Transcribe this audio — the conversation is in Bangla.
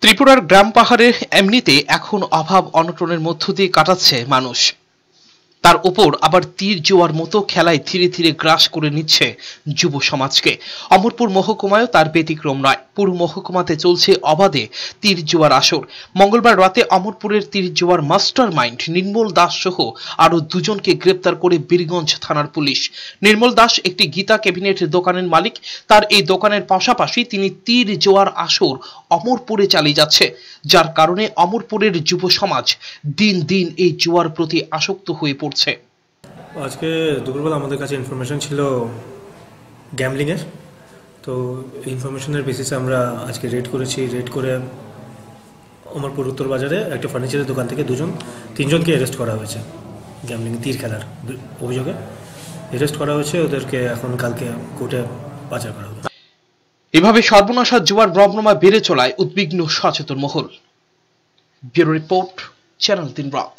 ত্রিপুরার গ্রাম পাহাড়ে এমনিতে এখন অভাব অনটনের মধ্য দিয়ে কাটাচ্ছে মানুষ। তার উপর আবার তীর জোয়ার মতো খেলায় ধীরে ধীরে গ্রাস করে নিচ্ছে যুব সমাজকে। অমরপুর মহকুমায়ও তার ব্যতিক্রম নয়। পুরো মহকুমাতে চলছে অবাধে তীর জোয়ার আসর। মঙ্গলবার রাতে অমরপুরের তীর জোয়ার মাস্টার মাইন্ড নির্মল দাস সহ আরো দুজনকে গ্রেপ্তার করে বীরগঞ্জ থানার পুলিশ। নির্মল দাস একটি গীতা ক্যাবিনেট দোকানের মালিক। তার এই দোকানের পাশাপাশি তিনি তীর জোয়ার আসর অমরপুরে চালিয়ে যাচ্ছে, যার কারণে অমরপুরের যুব সমাজ দিন দিন এই জুয়ার প্রতি আসক্ত হয়ে পড়ছে। আজকে দুপুরবেলা আমাদের কাছে ইনফরমেশন ছিল গ্যামলিংয়ের। তো ইনফরমেশনের বেসিসে আমরা আজকে রেড করেছি। রেড করে অমরপুর উত্তর বাজারে একটা ফার্নিচারের দোকান থেকে তিনজনকে অ্যারেস্ট করা হয়েছে। গ্যামলিং তীর খেলার অভিযোগে অ্যারেস্ট করা হয়েছে। ওদেরকে এখন কালকে কোর্টে পাচার করা হবে। এভাবে সর্বনাশা জুয়ার রমরমা বেড়ে চলায় উদ্বিগ্ন সচেতন মহল। ব্যুরো রিপোর্ট, চ্যানেল 3 রাত।